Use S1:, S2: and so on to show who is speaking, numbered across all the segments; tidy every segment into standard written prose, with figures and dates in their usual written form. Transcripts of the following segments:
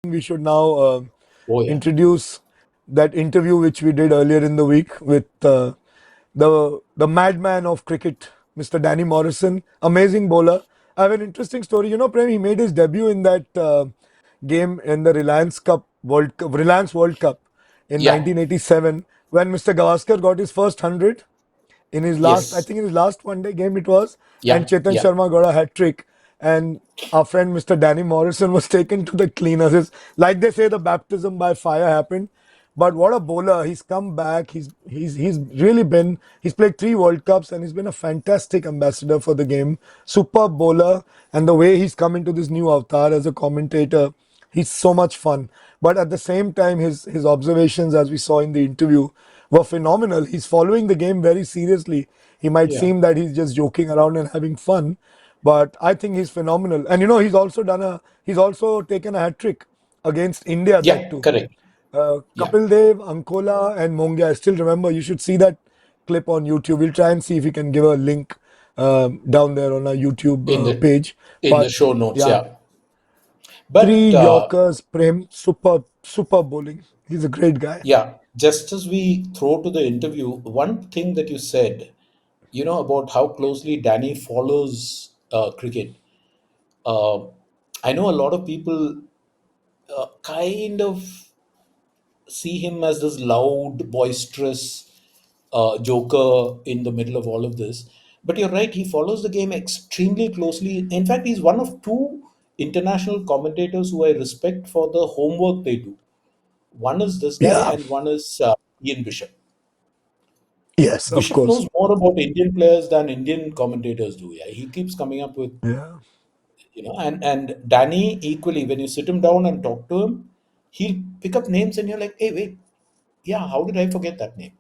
S1: We should now
S2: Oh yeah,
S1: introduce that interview which we did earlier in the week with the madman of cricket, Mr. Danny Morrison, amazing bowler. I have an interesting story. Prem, he made his debut in that game in the Reliance World Cup in
S2: yeah,
S1: 1987 when Mr. Gavaskar got his first 100 in his last, I
S2: yes,
S1: think in his last one day game it was, and
S2: yeah,
S1: Chetan
S2: yeah,
S1: Sharma got a hat trick. And our friend Mr. Danny Morrison was taken to the cleaners. Like they say, the baptism by fire happened. But what a bowler! He's come back. He's really been. He's played 3 World Cups and he's been a fantastic ambassador for the game. Superb bowler, and the way he's come into this new avatar as a commentator, he's so much fun. But at the same time, his observations, as we saw in the interview, were phenomenal. He's following the game very seriously. He might
S2: yeah,
S1: seem that he's just joking around and having fun, but I think he's phenomenal. And he's also taken a hat trick against India, that
S2: yeah,
S1: too.
S2: correct. Yeah,
S1: Kapil Dev, Ankola, and Mongia. I still remember. You should see that clip on YouTube. We'll try and see if we can give a link down there on our YouTube
S2: in the
S1: page.
S2: in the
S1: But
S2: show notes,
S1: yeah,
S2: yeah.
S1: three
S2: But
S1: Yorkers, Prem, super bowling. He's a great guy.
S2: yeah, just as we throw to the interview, one thing that you said, about how closely Danny follows cricket. Uh, I know a lot of people kind of see him as this loud, boisterous joker in the middle of all of this. But you're right, he follows the game extremely closely. In fact, he's one of two international commentators who I respect for the homework they do. One is this guy,
S1: Yeah.
S2: and one is Ian Bishop.
S1: Yes, of
S2: Bishop
S1: course.
S2: knows more about Indian players than Indian commentators do. Yeah, he keeps coming up with,
S1: Yeah.
S2: and Danny equally. When you sit him down and talk to him, he'll pick up names, and you're like, hey, wait, yeah, how did I forget that name?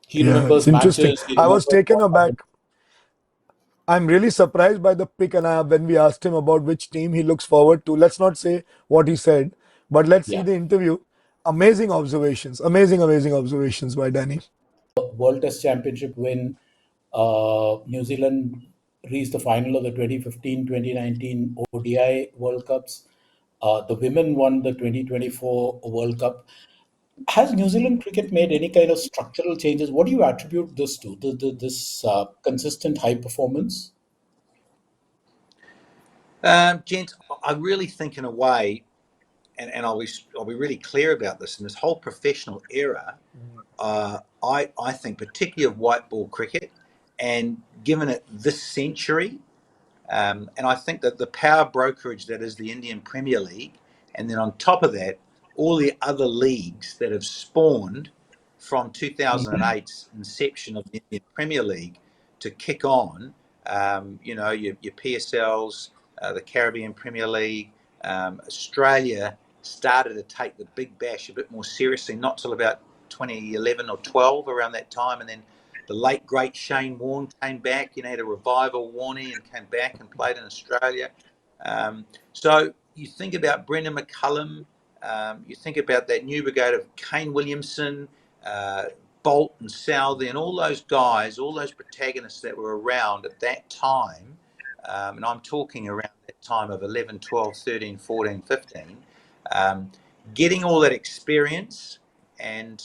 S2: He
S1: Yeah, it's
S2: remembers
S1: interesting.
S2: matches. He
S1: I was
S2: remembers
S1: taken
S2: what happened.
S1: aback. I'm really surprised by the pick, and when we asked him about which team he looks forward to, let's not say what he said, but let's see
S2: Yeah.
S1: the interview. Amazing observations. Amazing observations by Danny.
S2: World Test Championship win. New Zealand reached the final of the 2015 2019 ODI World Cups. The women won the 2024 World Cup. Has New Zealand cricket made any kind of structural changes? What do you attribute this to? This consistent high performance?
S3: Gents, I really think in a way, and I'll be really clear about this. In this whole professional era, I think particularly of white ball cricket, and given it this century, and I think that the power brokerage that is the Indian Premier League, and then on top of that, all the other leagues that have spawned from 2008's inception of the Indian Premier League to kick on, your PSLs, the Caribbean Premier League, Australia started to take the Big Bash a bit more seriously, not till about 2011 or 12, around that time, and then the late great Shane Warne came back. Had a revival, Warney, and came back and played in Australia. So you think about Brendan McCullum, you think about that new brigade of Kane Williamson, Bolt and Southey, and all those guys, all those protagonists that were around at that time. And I'm talking around that time of 11, 12, 13, 14, 15, getting all that experience and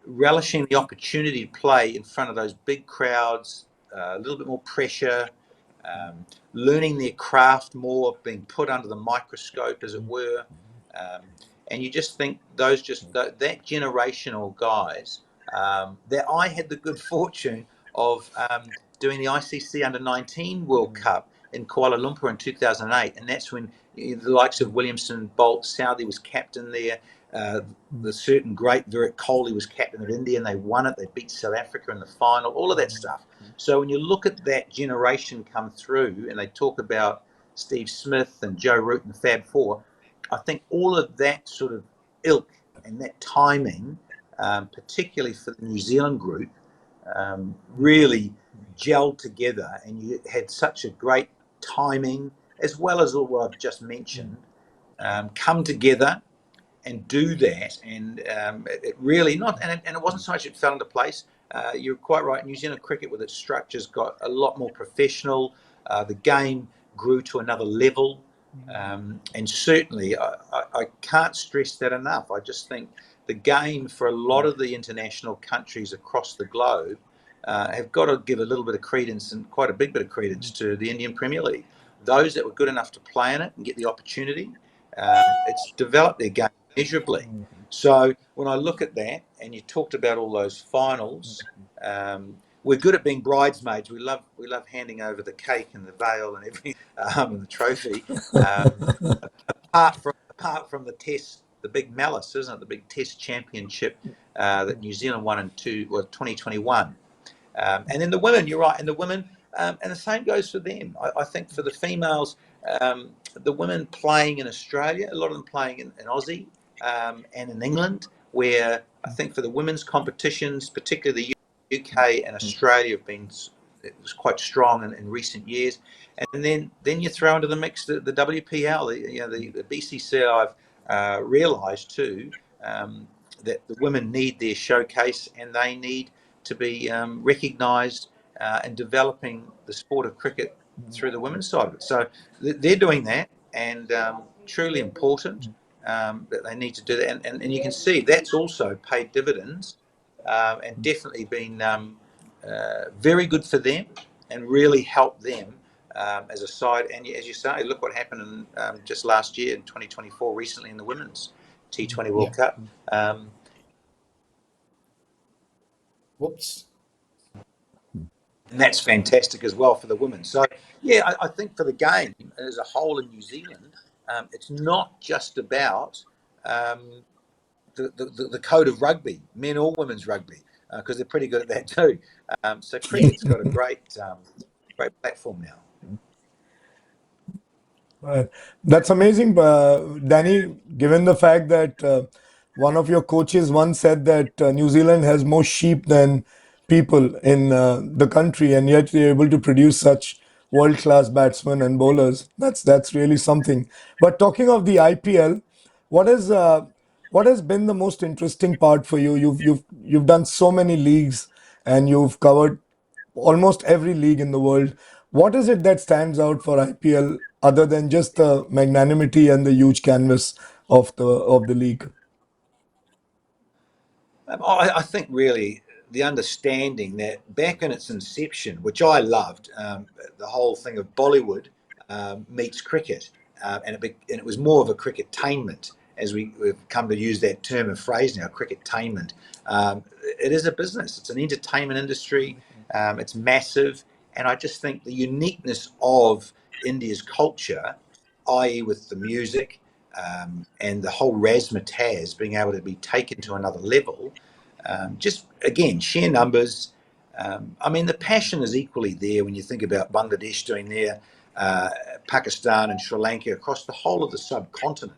S3: relishing the opportunity to play in front of those big crowds, a little bit more pressure, learning their craft more, being put under the microscope, as it were. And you just think that generational guys that I had the good fortune of doing the ICC Under 19 World Cup in Kuala Lumpur in 2008, and that's when the likes of Williamson, Bolt, Southey was captain there. The certain great Virat Kohli was captain of India, and they won it. They beat South Africa in the final. All of that stuff. So when you look at that generation come through, and they talk about Steve Smith and Joe Root and the Fab Four, I think all of that sort of ilk and that timing, particularly for the New Zealand group, really gelled together, and you had such a great timing, as well as all what I've just mentioned, come together and do that. And it really not, and it wasn't so much it fell into place. You're quite right. New Zealand cricket, with its structures, got a lot more professional. The game grew to another level. And certainly, I can't stress that enough. I just think the game for a lot of the international countries across the globe have got to give a little bit of credence, and quite a big bit of credence, to the Indian Premier League. Those that were good enough to play in it and get the opportunity, it's developed their game measurably. So when I look at that, and you talked about all those finals, we're good at being bridesmaids. We love handing over the cake and the veil and everything, and the trophy. Um, apart from the test, the big malice, isn't it? The big test championship that New Zealand won in 2021. And then the women, you're right, and the women, and the same goes for them. I think for the females, the women playing in Australia, a lot of them playing in Aussie and in England, where I think for the women's competitions, particularly the UK and Australia, have been, it was quite strong in recent years. And then you throw into the mix the WPL, the BCC. I've realised too that the women need their showcase, and they need to be recognised and developing the sport of cricket through the women's side of it. So they're doing that, and truly important that they need to do that. And you can see that's also paid dividends and definitely been very good for them and really helped them as a side. And as you say, look what happened just last year in 2024, recently in the women's T20
S2: Yeah.
S3: World Cup.
S2: Whoops.
S3: And that's fantastic as well for the women. So, yeah, I think for the game as a whole in New Zealand, it's not just about the code of rugby, men or women's rugby, because they're pretty good at that too. So
S2: Yeah.
S3: cricket's got a great platform now.
S1: Right. That's amazing, Danny, given the fact that one of your coaches once said that New Zealand has more sheep than people in the country, and yet you're able to produce such world-class batsmen and bowlers. That's really something. But talking of the IPL, what is what has been the most interesting part for you? You've done so many leagues, and you've covered almost every league in the world. What is it that stands out for IPL other than just the magnanimity and the huge canvas of the league?
S3: I think really the understanding that back in its inception, which I loved, the whole thing of Bollywood meets cricket, and it was more of a cricketainment, as we've come to use that term of phrase now, cricketainment. It is a business, it's an entertainment industry, it's massive, and I just think the uniqueness of India's culture, i.e., with the music and the whole razzmatazz being able to be taken to another level. Just again, sheer numbers. I mean, the passion is equally there when you think about Bangladesh doing their Pakistan and Sri Lanka across the whole of the subcontinent.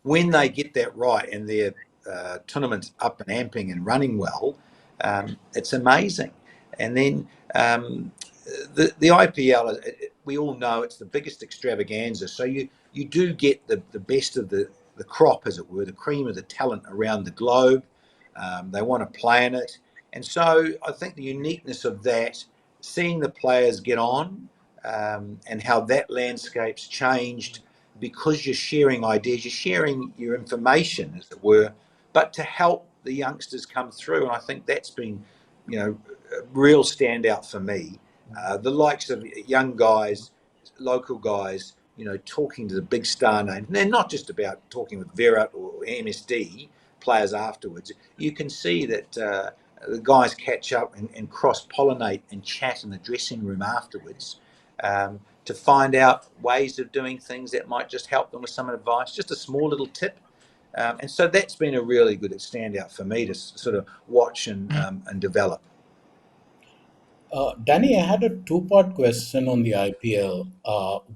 S3: When they get that right and their tournaments up and amping and running well, it's amazing. And then the IPL, we all know it's the biggest extravaganza. So you do get the best of the crop, as it were, the cream of the talent around the globe. They want to play in it. And so I think the uniqueness of that, seeing the players get on and how that landscape's changed because you're sharing ideas, you're sharing your information, as it were, but to help the youngsters come through. And I think that's been, a real standout for me. The likes of young guys, local guys, talking to the big star names. And they're not just about talking with Virat or MSD players afterwards. You can see that the guys catch up and cross-pollinate and chat in the dressing room afterwards to find out ways of doing things that might just help them with some advice, just a small little tip. And so that's been a really good standout for me to sort of watch and develop.
S2: Danny, I had a two-part question on the IPL.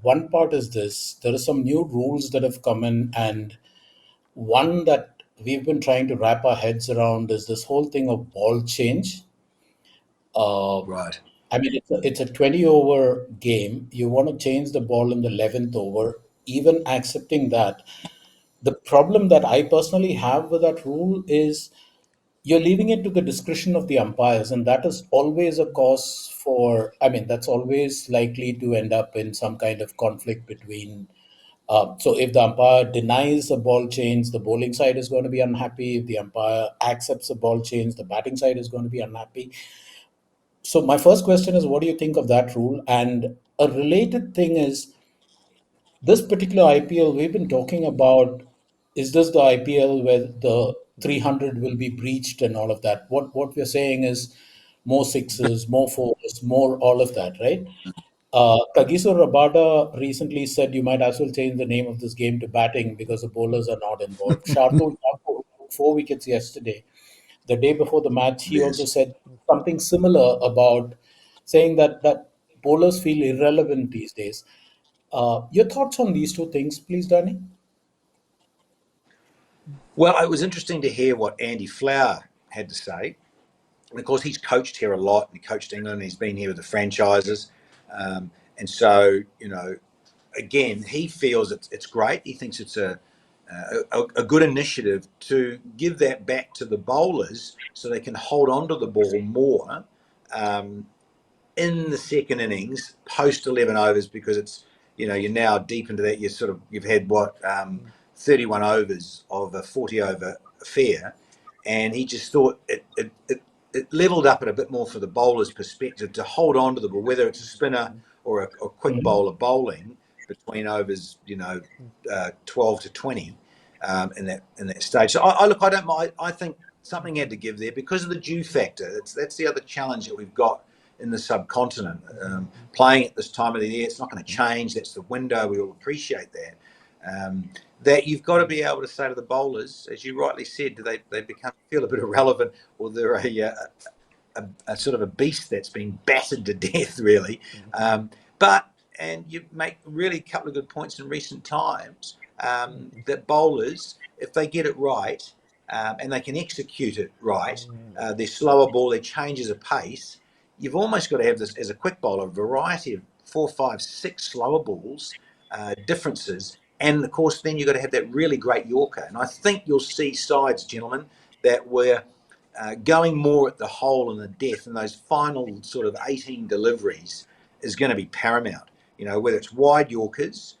S2: One part is this: there are some new rules that have come in, and one that we've been trying to wrap our heads around is this whole thing of ball change. Uh,
S3: Right.
S2: I mean, it's a 20 over game. You want to change the ball in the 11th over, even accepting that. The problem that I personally have with that rule is you're leaving it to the discretion of the umpires, and that is always a cause for, I mean, that's always likely to end up in some kind of conflict between. So if the umpire denies a ball change, the bowling side is going to be unhappy. If the umpire accepts a ball change, the batting side is going to be unhappy. So my first question is, what do you think of that rule? And a related thing is, this particular IPL, we've been talking about, is this the IPL where the 300 will be breached and all of that? What we're saying is more sixes, more fours, more all of that, right? Kagiso Rabada recently said you might as well change the name of this game to batting because the bowlers are not involved. Shardul Thakur took 4 wickets yesterday. The day before the match, he also
S3: Yes.
S2: said something similar about saying that bowlers feel irrelevant these days. Your thoughts on these two things, please, Danny?
S3: Well, it was interesting to hear what Andy Flower had to say. And of course, he's coached here a lot. He coached England. He's been here with the franchises, and so again, he feels it's great. He thinks it's a good initiative to give that back to the bowlers so they can hold on to the ball more. Um, in the second innings, post 11 overs, because it's you're now deep into that. You've had what 31 overs of a 40 over affair, and he just thought it leveled up it a bit more for the bowler's perspective to hold on to the ball, whether it's a spinner or a quick
S2: Mhm.
S3: bowler bowling between overs, 12 to 20 in that stage. So I look, I don't mind. I think something had to give there because of the dew factor. That's the other challenge that we've got in the subcontinent. Playing at this time of the year, it's not going to change. That's the window. We all appreciate that. That you've got to be able to say to the bowlers, as you rightly said, do they feel a bit irrelevant, or they're a sort of a beast that's been battered to death, really. But and you make really a couple of good points in recent times that bowlers, if they get it right and they can execute it right, their slower ball, their changes of pace, you've almost got to have this as a quick bowler, a variety of 4, 5, 6 slower balls, differences. And of course, then you've got to have that really great Yorker. And I think you'll see sides, gentlemen, that were going more at the hole and the death, and those final sort of 18 deliveries is going to be paramount. Whether it's wide Yorkers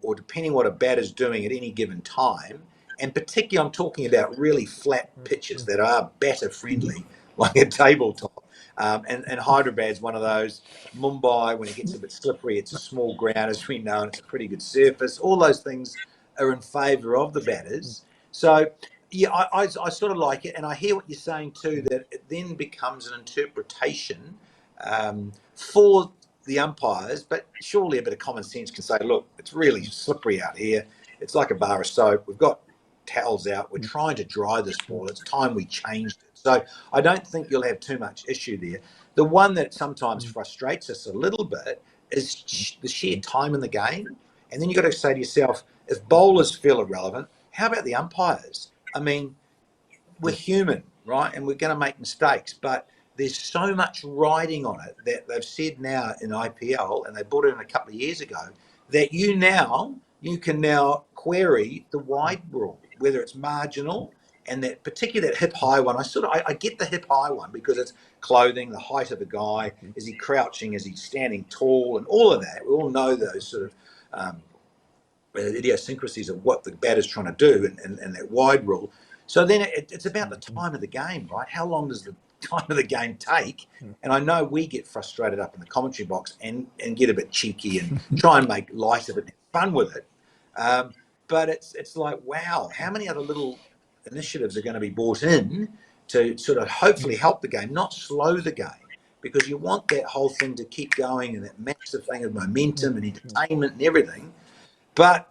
S3: or depending what a batter's doing at any given time. And particularly, I'm talking about really flat pitches that are batter friendly, like a tabletop. And Hyderabad's one of those. Mumbai, when it gets a bit slippery, it's a small ground, as we know, and it's a pretty good surface. All those things are in favour of the batters. So yeah, I sort of like it, and I hear what you're saying too. That it then becomes an interpretation for the umpires, but surely a bit of common sense can say, look, it's really slippery out here. It's like a bar of soap. We've got towels out. We're trying to dry this ball. It's time we changed it. So I don't think you'll have too much issue there. The one that sometimes frustrates us a little bit is the sheer time in the game. And then you've got to say to yourself, if bowlers feel irrelevant, how about the umpires? I mean, we're human, right? And we're going to make mistakes, but there's so much riding on it that they've said now in IPL, and they brought it in a couple of years ago, that you can now query the wide rule, whether it's marginal and that particularly that hip high one. I get the hip high one because it's clothing, the height of the guy, is he crouching, is he standing tall, and all of that. We all know those sort of idiosyncrasies of what the batter's trying to do and that wide rule. So then it's about the time of the game, right? How long does the time of the game take? And I know we get frustrated up in the commentary box and get a bit cheeky and try and make light of it and have fun with it. But it's like, wow, how many other little initiatives are going to be brought in to sort of hopefully help the game, not slow the game? Because you want that whole thing to keep going and that massive thing of momentum and entertainment and everything. But,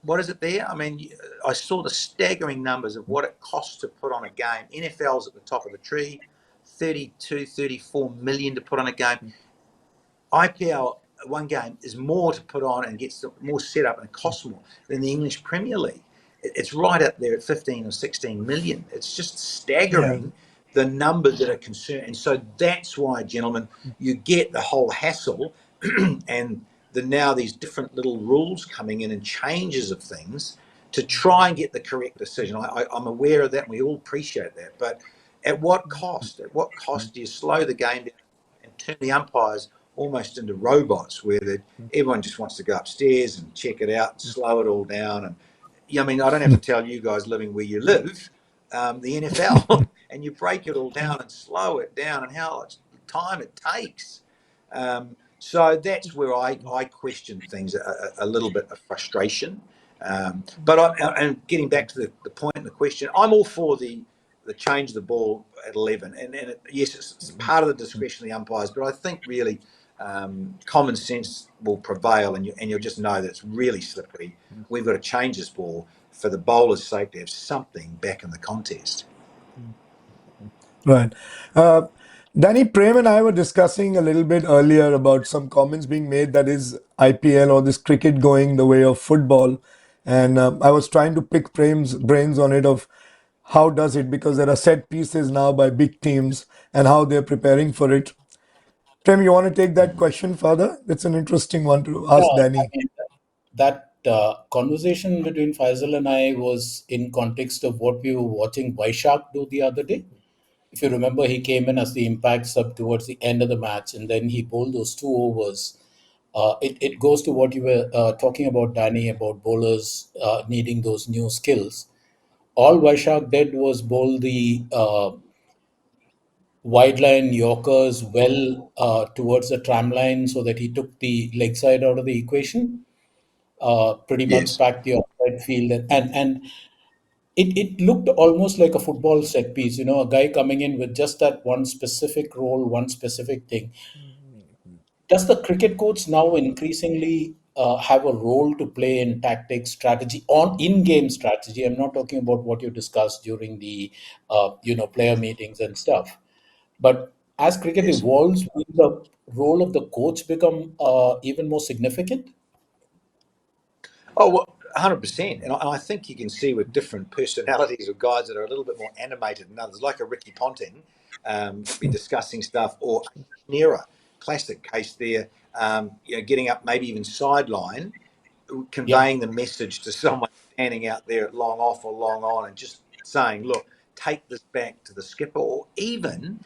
S3: what is it there? I mean, I saw the staggering numbers of what it costs to put on a game. NFL's at the top of the tree, 32, 34 million to put on a game. IPL, one game, is more to put on and gets more set up and it costs more than the English Premier League. It's right up there at 15 or 16 million. It's just
S1: Yeah.
S3: staggering the numbers that are concerned. And so that's why, gentlemen, you get the whole hassle and now these different little rules coming in and changes of things to try and get the correct decision. I'm aware of that, and we all appreciate that. But at what cost? At what cost do you slow the game down and turn the umpires almost into robots, where everyone just wants to go upstairs and check it out and slow it all down? And I mean, I don't have to tell you guys living where you live, the NFL, and you break it all down and slow it down, and how much time it takes. So that's where I question things, a little bit of frustration. And getting back to the point in the question, I'm all for the change of the ball at 11. And yes, it's part of the discretion of the umpires, but I think really common sense will prevail, and you'll just know that it's really slippery. We've got to change this ball for the bowler's sake to have something back in the contest.
S1: Right. Danny, Prem and I were discussing a little bit earlier about some comments being made that is IPL or this cricket going the way of football. And I was trying to pick Prem's brains on it of how does it, because there are set pieces now by big teams and how they're preparing for it. Prem, you want to take that question further? It's an interesting one to
S2: Yeah,
S1: ask
S2: I
S1: Danny.
S2: mean, that conversation between Faisal and I was in context of what we were watching Vaishak do the other day. If you remember, he came in as the impact sub towards the end of the match, and then he bowled those 2 overs. It goes to what you were talking about, Danny, about bowlers needing those new skills. All Vaishak did was bowl the wide line Yorkers well towards the tram line so that he took the leg side out of the equation, pretty much
S3: Yes.
S2: packed the outside field. And it looked almost like a football set piece, a guy coming in with just that one specific role, one specific thing. Does the cricket coach now increasingly have a role to play in tactics, strategy, on in-game strategy? I'm not talking about what you discussed during the, player meetings and stuff. But as cricket
S3: Yes.
S2: evolves, will the role of the coach become even more significant?
S3: Oh, well, 100%. And I think you can see with different personalities of guys that are a little bit more animated than others, like a Ricky Ponting, be discussing stuff, or Nera, classic case there, getting up maybe even sideline,
S2: Yep.
S3: conveying the message to someone standing out there at long off or long on, and just saying, look, take this back to the skipper, or even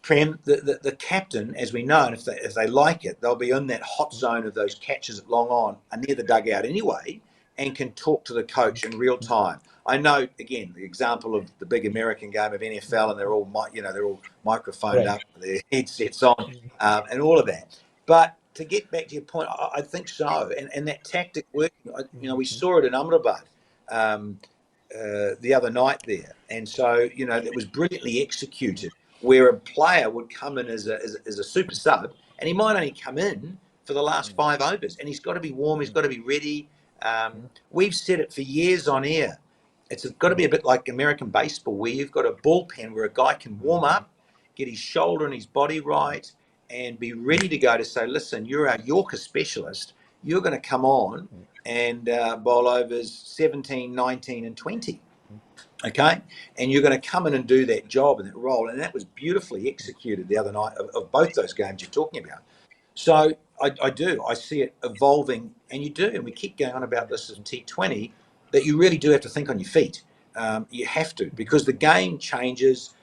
S3: Prem, the captain, as we know, and if they like it, they'll be in that hot zone of those catches at long on and near the dugout anyway, and can talk to the coach in real time. I know, again, the example of the big American game of NFL, and they're all microphoned
S2: Right.
S3: up, their headsets on, and all of that. But to get back to your point, I think so, and that tactic working. We saw it in Amrabat. Um, the other night there. And so, that was brilliantly executed, where a player would come in as a super sub, and he might only come in for the last 5 overs, and he's got to be warm, he's got to be ready. We've said it for years on air. It's got to be a bit like American baseball, where you've got a bullpen where a guy can warm up, get his shoulder and his body right, and be ready to go to say, listen, you're our Yorker specialist. You're going to come on and bowl overs 17, 19, and 20. Okay. And you're going to come in and do that job and that role. And that was beautifully executed the other night of both those games you're talking about. So I do. I see it evolving, and you do. And we keep going on about this in T20, that you really do have to think on your feet. You have to, because the game changes.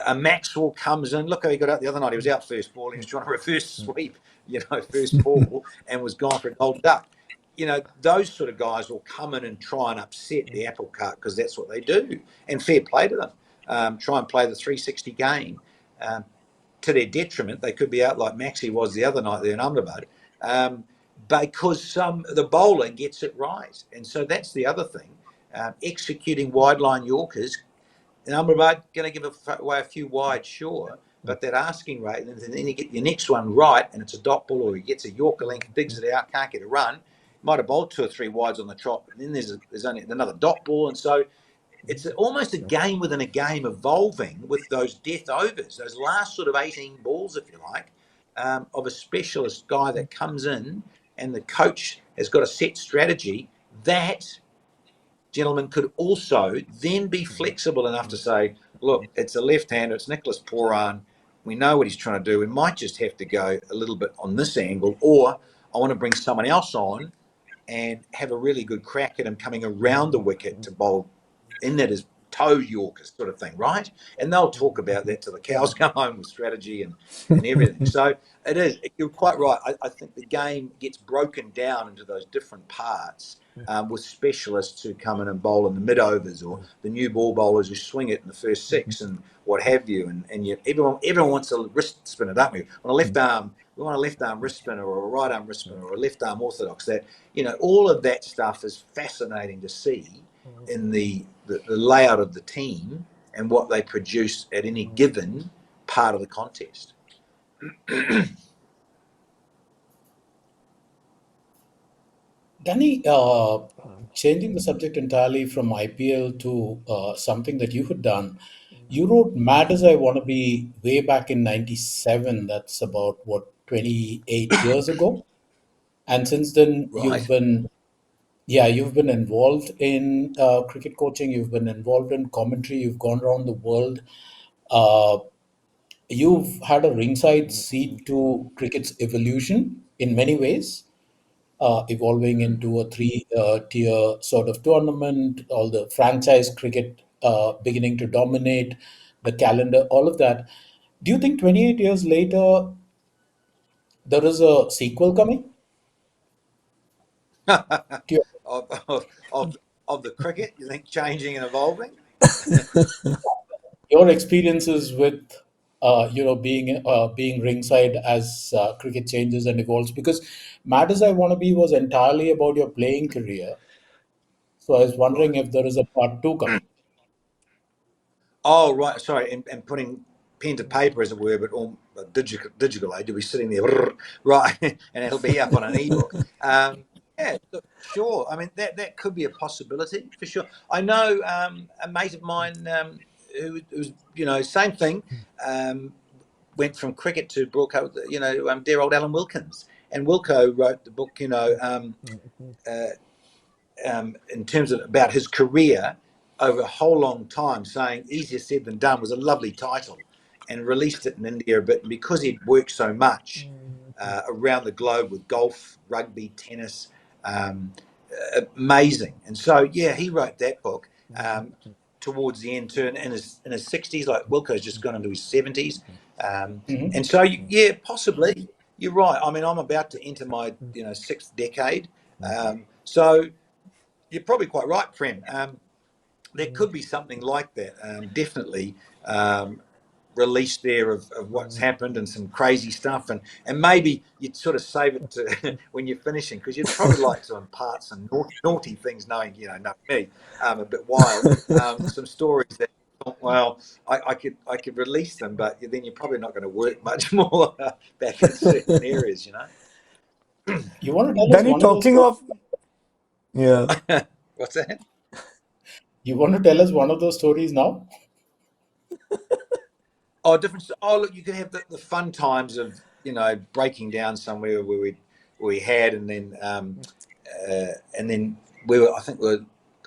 S3: A Maxwell comes in. Look how he got out the other night. He was out first ball. He was trying to reverse sweep, first ball, and was gone for a gold duck. Those sort of guys will come in and try and upset the apple cart, because that's what they do. And fair play to them. Try and play the 360 game. To their detriment, they could be out like Maxie was the other night there in Ahmedabad, because the bowler gets it right. And so that's the other thing. Executing wide line Yorkers, and Amrabat going to give away a few wide, sure, but that asking rate, and then you get your next one right, and it's a dot ball, or he gets a Yorker length, digs it out, can't get a run, might have bowled 2 or 3 wides on the trot, and then there's only another dot ball, and so it's almost a game within a game, evolving with those death overs, those last sort of 18 balls, if you like, of a specialist guy that comes in, and the coach has got a set strategy that gentlemen could also then be flexible enough to say, look, it's a left-hander, it's Nicholas Poran. We know what he's trying to do. We might just have to go a little bit on this angle, or I want to bring someone else on and have a really good crack at him coming around the wicket to bowl in that as toe Yorkers sort of thing, right? And they'll talk about that till the cows come home with strategy and everything. So it is, you're quite right. I think the game gets broken down into those different parts with specialists who come in and bowl in the mid overs, or the new ball bowlers who swing it in the first six and what have you. And everyone wants a wrist spinner, don't we? On a left arm, we want a left arm wrist spinner or a right arm wrist spinner or a left arm orthodox. That, all of that stuff is fascinating to see in the layout of the team and what they produce at any given part of the contest.
S2: Danny, changing the subject entirely from IPL to something that you had done, you wrote Mad as I Wanna Be way back in 97. That's about, what, 28 years ago? And since then,
S3: Right.
S2: you've been involved in cricket coaching, you've been involved in commentary, you've gone around the world. Uh, you've had a ringside seat to cricket's evolution in many ways, evolving into a three-tier sort of tournament, all the franchise cricket beginning to dominate the calendar, all of that. Do you think 28 years later there is a sequel coming to
S3: of, of, of the cricket, you think changing and evolving?
S2: your experiences with being ringside as cricket changes and evolves? Because Mad as I Wanna Be was entirely about your playing career. So I was wondering
S3: Right.
S2: if there is a part two coming.
S3: Oh, right. Sorry, and putting pen to paper, as it were, but all digital age. You'll be sitting there, right, and it'll be up on an ebook. Yeah, look, sure. I mean, that could be a possibility for sure. I know a mate of mine who's same thing. Um, Went from cricket to broadcast. Dear old Alan Wilkins, and Wilco wrote the book. Uh, in terms of about his career over a whole long time, saying "Easier Said Than Done" was a lovely title, and released it in India. But because he'd worked so much around the globe with golf, rugby, tennis, um, amazing. And so, yeah, he wrote that book towards the end, too, in his 60s. Like Wilco's just gone into his 70s,
S2: Hmm.
S3: and so yeah, possibly you're right. I mean, I'm about to enter my sixth decade, so you're probably quite right, Prem. There could be something like that. Definitely um, release there of what's happened and some crazy stuff, and maybe you'd sort of save it to when you're finishing, because you'd probably like to impart some naughty things, knowing know me, a bit wild, some stories that. Well, I could release them, but then you're probably not going to work much more back in certain areas.
S2: You want to tell us
S1: Danny,
S2: one of those
S1: talking
S2: stories?
S1: of, yeah.
S3: What's that?
S2: You want to tell us one of those stories now?
S3: Oh, different. Oh, look, you could have the fun times of breaking down somewhere where we had, and then we were. I think we're.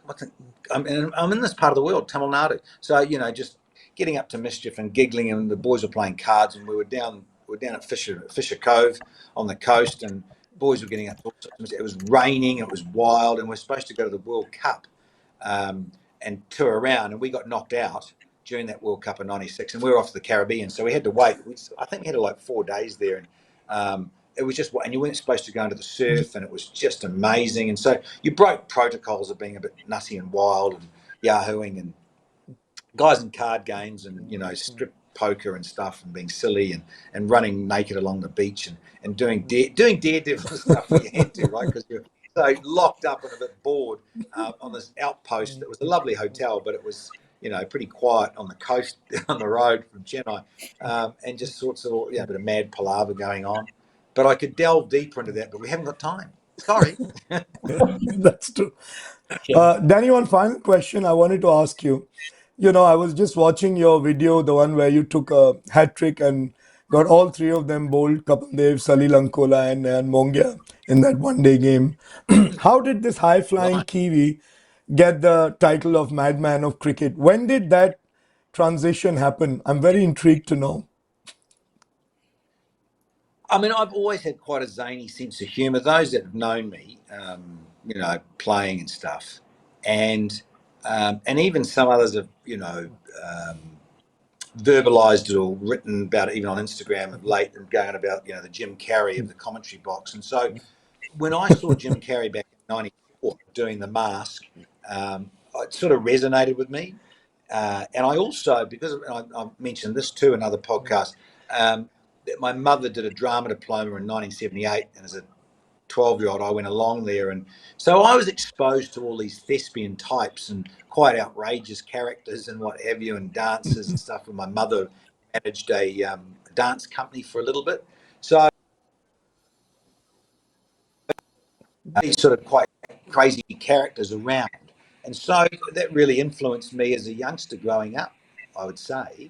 S3: I think I'm in this part of the world, Tamil Nadu. So just getting up to mischief and giggling, and the boys were playing cards, and we were down at Fisher Cove on the coast, and boys were getting up to all sorts of mischief. It was raining, it was wild, and we're supposed to go to the World Cup um, and tour around, and we got knocked out during that World Cup in '96, and we were off to the Caribbean, so we had to wait. I think we had like 4 days there, and it was just, and you weren't supposed to go into the surf, and it was just amazing. And so you broke protocols of being a bit nutty and wild and yahooing, and guys in card games, and strip poker and stuff, and being silly, and running naked along the beach, and doing daredevil stuff when you had to, right? Because you're so locked up and a bit bored on this outpost. That was a lovely hotel, but it was pretty quiet on the coast down the road from Chennai, and just sorts of a bit of mad palaver going on. But I could delve deeper into that, but we haven't got time. Sorry.
S1: That's true.
S2: Yeah.
S1: Danny, one final question I wanted to ask you. I was just watching your video, the one where you took a hat trick and got all three of them bowled, Kapil Dev, Salil Ankola, and Mongia in that one day game. How did this high flying
S3: Right.
S1: Kiwi get the title of Madman of Cricket? When did that transition happen? I'm very intrigued to know.
S3: I mean, I've always had quite a zany sense of humour. Those that have known me, playing and stuff, and even some others have, um, verbalised it or written about it even on Instagram of late and going about, the Jim Carrey of the commentary box. And so when I saw Jim Carrey back in '94 doing The Mask, it sort of resonated with me. And I also, because I mentioned this too in other podcasts, that my mother did a drama diploma in 1978, and as a 12-year-old, I went along there, and so I was exposed to all these thespian types and quite outrageous characters and what have you, and dances and stuff. And my mother managed a dance company for a little bit, so these sort of quite crazy characters around, and so that really influenced me as a youngster growing up, I would say.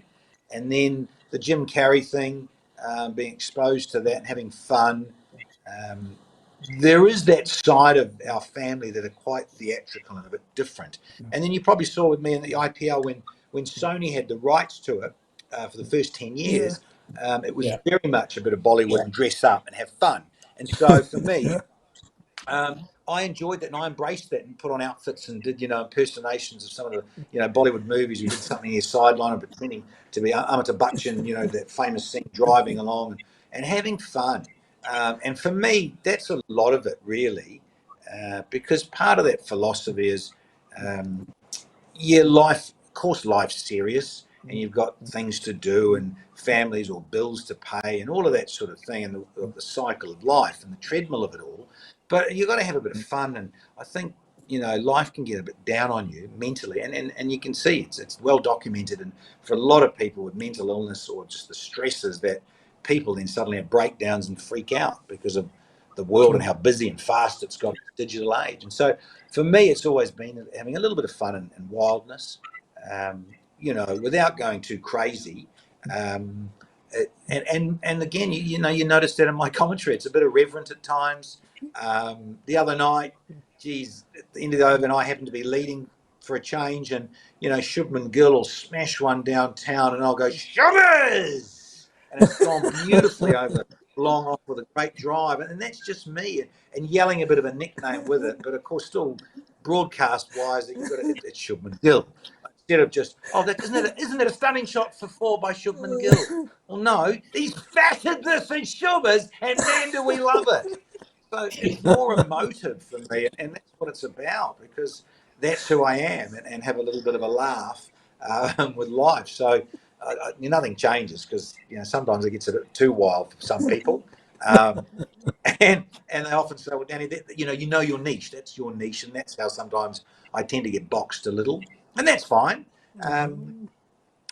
S3: And then the Jim Carrey thing, being exposed to that and having fun. Um, there is that side of our family that are quite theatrical and a bit different. And then you probably saw with me in the IPL when Sony had the rights to it for the first 10
S1: Yeah.
S3: years, it was
S2: Yeah.
S3: very much a bit of Bollywood and dress up and have fun. And so for me,
S1: Yeah.
S3: I enjoyed that and I embraced that and put on outfits and did, impersonations of some of the, Bollywood movies. We did something here sideline and pretending to be Amitabh Bachchan, that famous scene driving along and having fun. And for me, that's a lot of it really, because part of that philosophy is, um, yeah, life, of course, life's serious and you've got things to do and families or bills to pay and all of that sort of thing and the cycle of life and the treadmill of it all. But you've got to have a bit of fun. And I think, life can get a bit down on you mentally. And you can see it's well documented. And for a lot of people with mental illness or just the stresses that people then suddenly have breakdowns and freak out because of the world and
S1: True.
S3: how busy and fast it's got in this digital age. And so for me, it's always been having a little bit of fun and wildness, without going too crazy. Um, and again, you notice that in my commentary, it's a bit irreverent at times. The other night, geez, at the end of the overnight, I happened to be leading for a change, and Shubman Gill will smash one downtown, and I'll go Shubbers, and it's gone beautifully over long off with a great drive, and that's just me, and yelling a bit of a nickname with it, but of course still broadcast wise that you've got it's Shubman Gill instead of just that isn't it a stunning shot for four by Shubman Gill? Well, no, he's fatted this and Shubers, and man, do we love it. So it's more emotive for me, and that's what it's about because that's who I am, and have a little bit of a laugh with life. So nothing changes because sometimes it gets a bit too wild for some people, um, and they often say, "Well, Danny, your niche. That's your niche," and that's how sometimes I tend to get boxed a little, and that's fine. Um,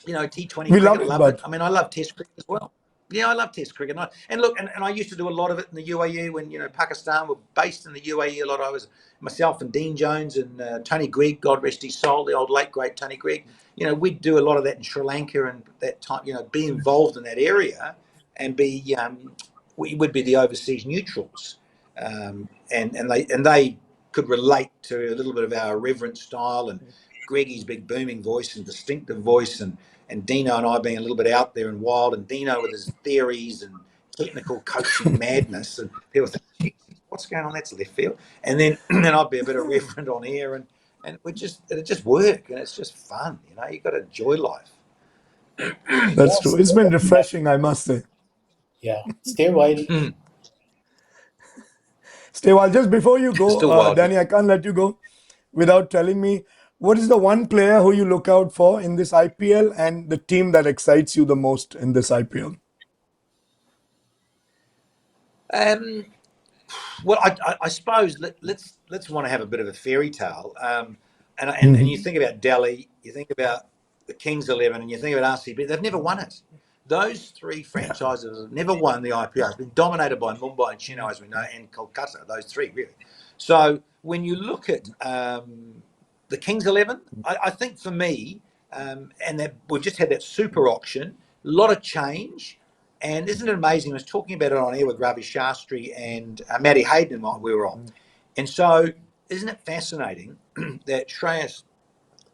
S3: T20
S1: We love
S3: cricket,
S1: it,
S3: love it.
S1: but
S3: I mean, I love Test cricket as well. Yeah, I love Test cricket. And look, and I used to do a lot of it in the UAE when Pakistan were based in the UAE a lot. I was myself and Dean Jones and Tony Gregg, God rest his soul, the old late great Tony Gregg. We'd do a lot of that in Sri Lanka and that time. Be involved in that area and be we would be the overseas neutrals, and they could relate to a little bit of our irreverent style and Greggy's big booming voice and distinctive voice and Dino and I being a little bit out there and wild, and Dino with his theories and technical coaching madness, and people think, "Jeez, what's going on? That's left field." And then and I'd be a bit irreverent on air, and it just work, and it's just fun. You got to enjoy life.
S1: that's
S2: Yes.
S1: true. It's been refreshing, I must say.
S2: Yeah. Stay wild.
S3: Mm.
S1: Stay while just before you go,
S3: Still wild, yeah.
S1: Danny, I can't let you go without telling me what is the one player who you look out for in this IPL and the team that excites you the most in this IPL.
S3: Um, Well, I suppose let's want to have a bit of a fairy tale, and you think about Delhi, you think about the Kings 11, and you think about RCB. They've never won it. Those three
S1: Yeah.
S3: franchises have never won the IPL. It's been dominated by Mumbai and Chennai, as we know, and Kolkata. Those three really. So when you look at the Kings 11, I think for me, and that we've just had that super auction, a lot of change. And isn't it amazing? I was talking about it on air with Ravi Shastri and Matty Hayden while we were on. And so, isn't it fascinating that Shreyas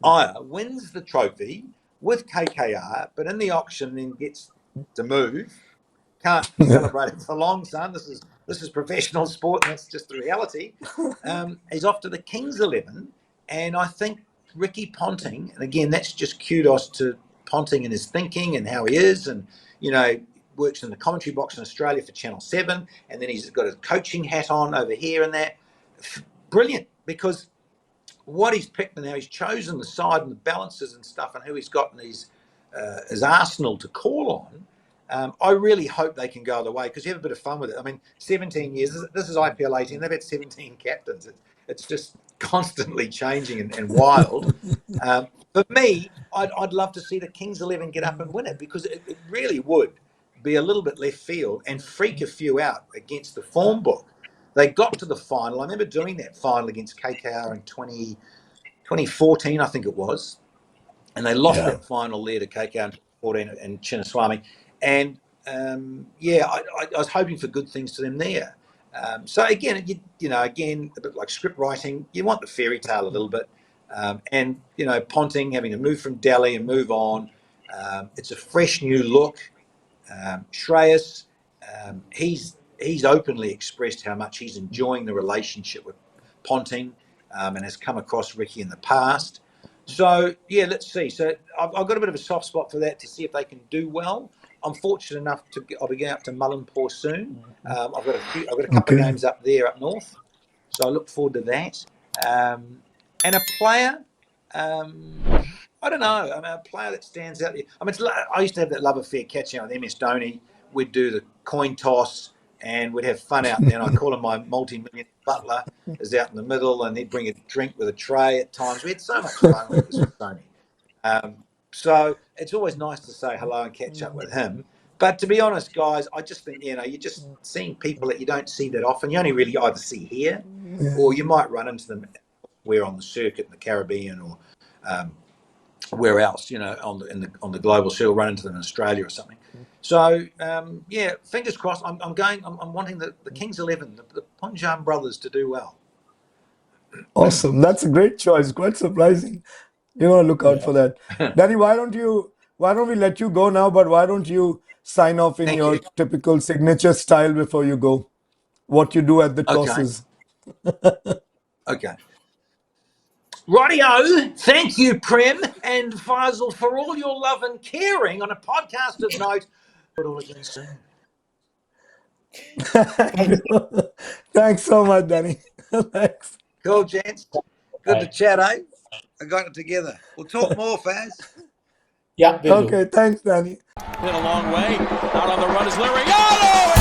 S3: Iyer wins the trophy with KKR, but in the auction then gets to move. can't celebrate it for long, son. This is professional sport, and that's just the reality. He's off to the Kings 11, and I think Ricky Ponting, and again, that's just kudos to Ponting and his thinking and how he is, and works in the commentary box in Australia for Channel 7, and then he's got a coaching hat on over here and that. Brilliant, because what he's picked and how he's chosen the side and the balances and stuff and who he's got in his arsenal to call on, I really hope they can go other way, because you have a bit of fun with it. I mean, 17 years, this is IPL 18, they've had 17 captains. It's just constantly changing and wild. For me, I'd love to see the Kings 11 get up and win it, because it really would be a little bit left field and freak a few out against the form book. They got to the final. I remember doing that final against KKR in 2014, I think it was. And they lost that final there to KKR in 2014 and Chinnaswamy. And, I was hoping for good things to them there. So, again, again, a bit like script writing, you want the fairy tale a little bit. And, Ponting having to move from Delhi and move on. It's a fresh new look. Shreyas, he's openly expressed how much he's enjoying the relationship with Ponting, and has come across Ricky in the past. So let's see. So I've got a bit of a soft spot for that, to see if they can do well. I'm fortunate enough I'll be going up to Mullanpur soon. I've got a couple of games up there up north, so I look forward to that. And a player. I don't know. I mean, a player that stands out there. I mean, I used to have that love affair catching out with MS Dhoni. We'd do the coin toss and we'd have fun out there. And I call him my multi-million butler, is out in the middle, and he'd bring a drink with a tray at times. We had so much fun with this with Dhoni. So it's always nice to say hello and catch up with him. But to be honest, guys, I just think, you're just seeing people that you don't see that often. You only really either see here, or you might run into them where on the circuit in the Caribbean, or where else, on the global scale, run into them in Australia or something. So fingers crossed. I'm wanting the Kings 11, the Punjab brothers, to do well.
S1: Awesome. That's a great choice. Quite surprising. Look out for that. Danny, why don't we let you go now, but why don't you sign off in
S3: Thank
S1: your
S3: you.
S1: typical signature style before you go? What you do at the tosses.
S3: Okay. Rightio. Thank you, Prem and Faisal, for all your love and caring on a podcast of note. But all again soon.
S1: Thanks so much, Danny. Thanks.
S3: Cool, gents. Good to chat, eh? I got it together. We'll talk more, Faz.
S2: Yeah, will do.
S1: Okay, thanks, Danny.
S4: Hit a long way. Out on the run is Larry. Oh,